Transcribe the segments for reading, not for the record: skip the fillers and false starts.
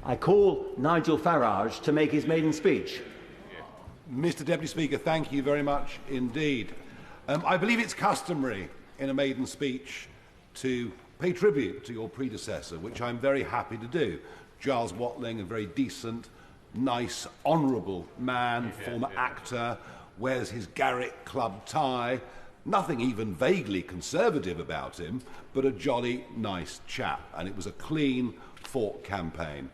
I call Nigel Farage to make his maiden speech. Mr. Deputy Speaker, thank you very much indeed. I believe it's customary in a maiden speech to pay tribute to your predecessor, which I'm very happy to do. Giles Watling, a very decent, nice, honourable man, former actor, wears his Garrick Club tie, nothing even vaguely conservative about him, but a jolly nice chap. And it was a clean, fought campaign.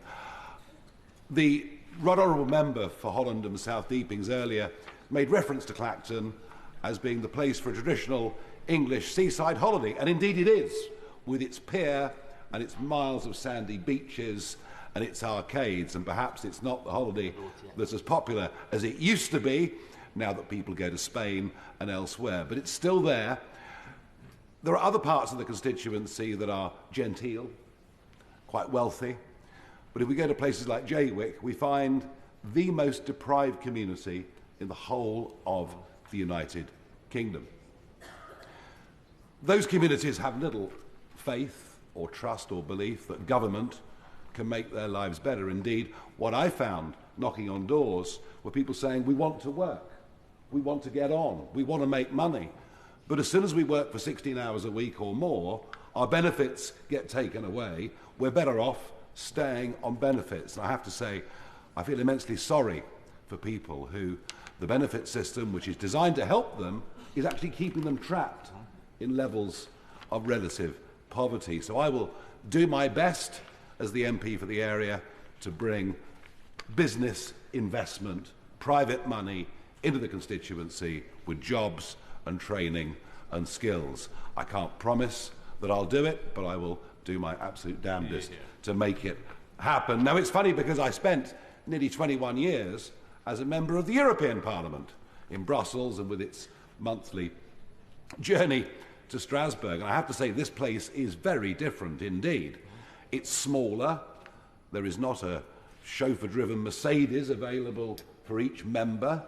The Right Honourable Member for Holland and South Deepings earlier made reference to Clacton as being the place for a traditional English seaside holiday, and indeed it is, with its pier and its miles of sandy beaches and its arcades, and perhaps it's not the holiday that's as popular as it used to be now that people go to Spain and elsewhere, but it's still there. There are other parts of the constituency that are genteel, quite wealthy, but if we go to places like Jaywick, we find the most deprived community in the whole of the United Kingdom. Those communities have little faith or trust or belief that government can make their lives better. Indeed, what I found knocking on doors were people saying, we want to work, we want to get on, we want to make money, but as soon as we work for 16 hours a week or more, our benefits get taken away, we're better off staying on benefits. And I have to say, I feel immensely sorry for people who the benefit system, which is designed to help them, is actually keeping them trapped in levels of relative poverty. So I will do my best as the MP for the area to bring business, investment, private money into the constituency with jobs and training and skills. I can't promise that I'll do it, but I will do my absolute damnedest to make it happen. Now, it's funny because I spent nearly 21 years as a member of the European Parliament in Brussels and with its monthly journey to Strasbourg. And I have to say, this place is very different indeed. It's smaller. There is not a chauffeur-driven Mercedes available for each member.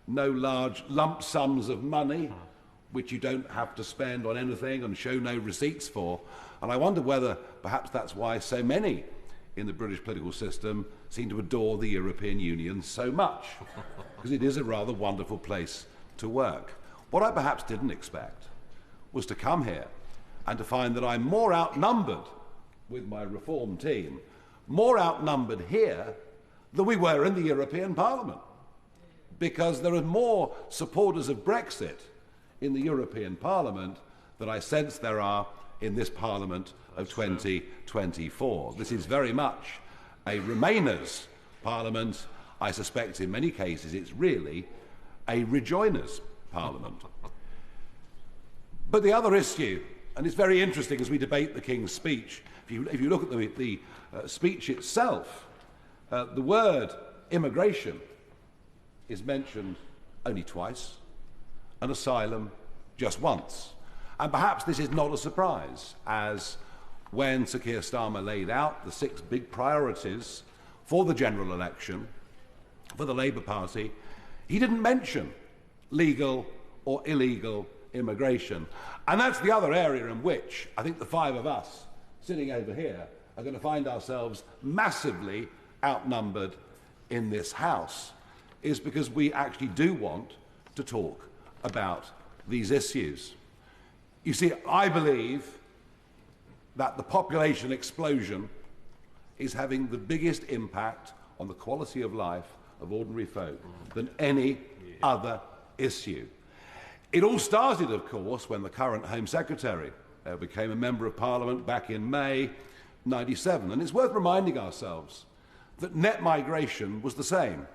No large lump sums of money, which you don't have to spend on anything and show no receipts for. And I wonder whether perhaps that's why so many in the British political system seem to adore the European Union so much, because it is a rather wonderful place to work. What I perhaps didn't expect was to come here and to find that I'm more outnumbered with my reform team, more outnumbered here than we were in the European Parliament, because there are more supporters of Brexit in the European Parliament than I sense there are in this Parliament of 2024. This is very much a Remainers Parliament. I suspect in many cases it's really a Rejoiners Parliament. But the other issue, and it's very interesting as we debate the King's speech, if you look at the speech itself, the word immigration is mentioned only twice, and asylum just once. And perhaps this is not a surprise, as when Sir Keir Starmer laid out the 6 big priorities for the general election for the Labour Party, he didn't mention legal or illegal immigration. And that's the other area in which I think the 5 of us sitting over here are going to find ourselves massively outnumbered in this House, is because we actually do want to talk about these issues. You see, I believe that the population explosion is having the biggest impact on the quality of life of ordinary folk than any other issue. It all started, of course, when the current Home Secretary became a Member of Parliament back in May '97. And it's worth reminding ourselves that net migration was the same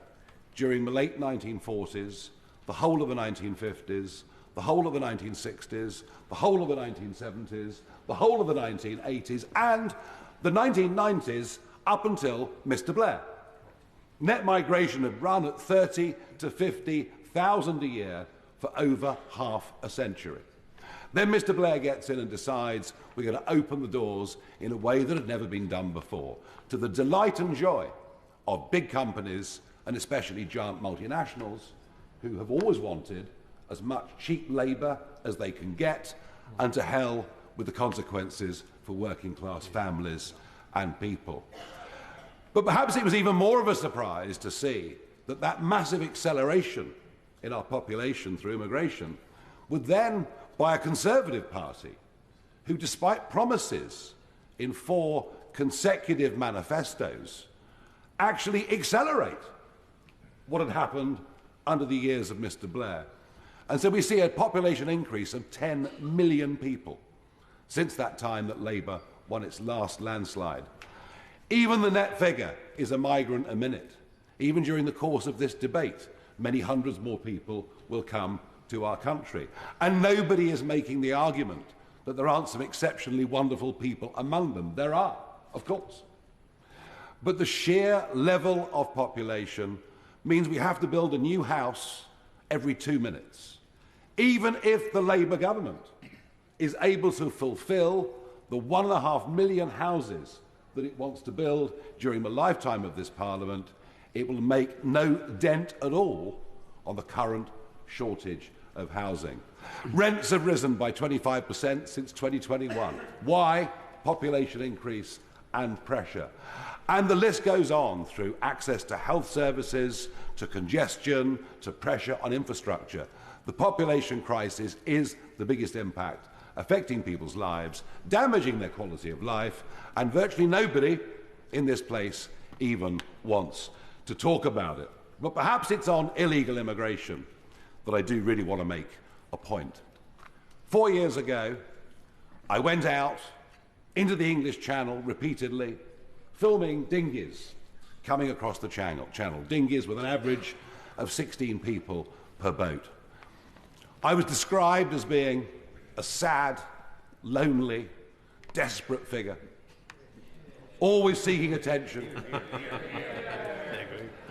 during the late 1940s, the whole of the 1950s, the whole of the 1960s, the whole of the 1970s, the whole of the 1980s, and the 1990s up until Mr. Blair. Net migration had run at 30 to 50,000 a year for over half a century. Then Mr. Blair gets in and decides we're going to open the doors in a way that had never been done before, to the delight and joy of big companies and especially giant multinationals who have always wanted as much cheap labour as they can get, and to hell with the consequences for working class families and people. But perhaps it was even more of a surprise to see that that massive acceleration in our population through immigration would then, by a Conservative Party, who, despite promises in 4 consecutive manifestos, actually accelerate what had happened under the years of Mr. Blair. And so we see a population increase of 10 million people since that time that Labour won its last landslide. Even the net figure is a migrant a minute. Even during the course of this debate, many hundreds more people will come to our country. And nobody is making the argument that there aren't some exceptionally wonderful people among them. There are, of course. But the sheer level of population means we have to build a new house every 2 minutes, even if the Labour government is able to fulfil the 1.5 million houses that it wants to build during the lifetime of this Parliament. It will make no dent at all on the current shortage of housing. Rents have risen by 25% since 2021. Why? Population increase and pressure. And the list goes on through access to health services, to congestion, to pressure on infrastructure. The population crisis is the biggest impact affecting people's lives, damaging their quality of life, and virtually nobody in this place even wants to talk about it. But perhaps it's on illegal immigration that I do really want to make a point. 4 years ago, I went out into the English Channel repeatedly, filming dinghies coming across the channel, dinghies with an average of 16 people per boat. I was described as being a sad, lonely, desperate figure, always seeking attention.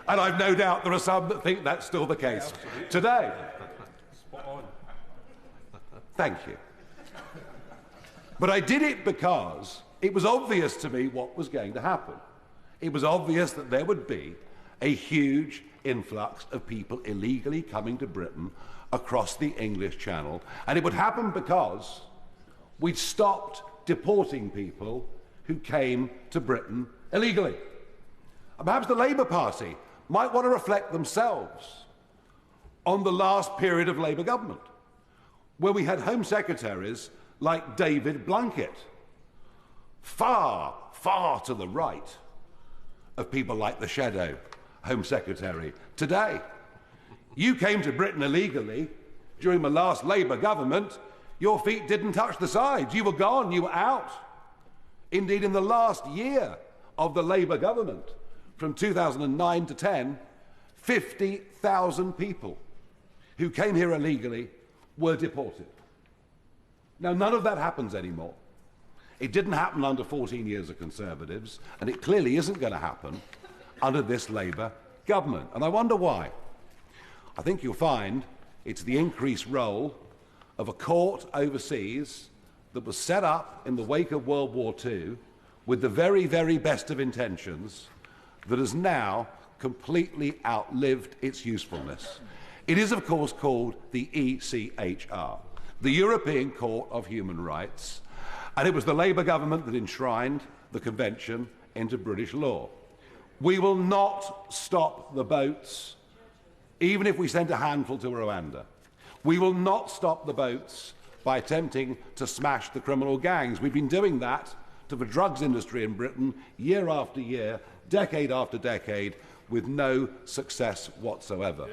And I've no doubt there are some that think that's still the case today. Spot on. Thank you. But I did it because it was obvious to me what was going to happen. It was obvious that there would be a huge influx of people illegally coming to Britain across the English Channel, and it would happen because we'd stopped deporting people who came to Britain illegally. And perhaps the Labour Party might want to reflect themselves on the last period of Labour government, where we had Home Secretaries like David Blunkett, far, far to the right of people like the Shadow Home Secretary today. You came to Britain illegally during the last Labour government. Your feet didn't touch the sides. You were gone. You were out. Indeed, in the last year of the Labour government, from 2009 to 10, 50,000 people who came here illegally were deported. Now, none of that happens anymore. It didn't happen under 14 years of Conservatives, and it clearly isn't going to happen under this Labour government. And I wonder why. I think you'll find it's the increased role of a court overseas that was set up in the wake of World War II with the very, very best of intentions that has now completely outlived its usefulness. It is, of course, called the ECHR, the European Court of Human Rights, and it was the Labour government that enshrined the Convention into British law. We will not stop the boats, even if we send a handful to Rwanda. We will not stop the boats by attempting to smash the criminal gangs. We've been doing that to the drugs industry in Britain year after year, decade after decade, with no success whatsoever.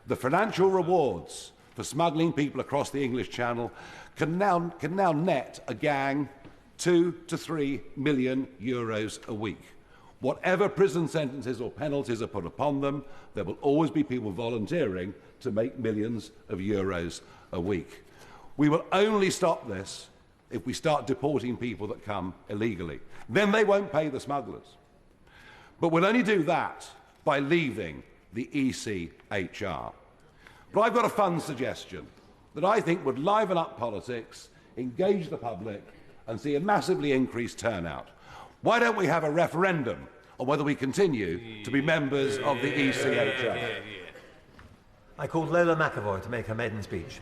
The financial rewards for smuggling people across the English Channel can now net a gang 2 to 3 million euros a week. Whatever prison sentences or penalties are put upon them, there will always be people volunteering to make millions of euros a week. We will only stop this if we start deporting people that come illegally. Then they won't pay the smugglers. But we'll only do that by leaving the ECHR. But I've got a fun suggestion that I think would liven up politics, engage the public, and see a massively increased turnout. Why don't we have a referendum on whether we continue to be members of the ECHR? I called Lola McAvoy to make her maiden speech.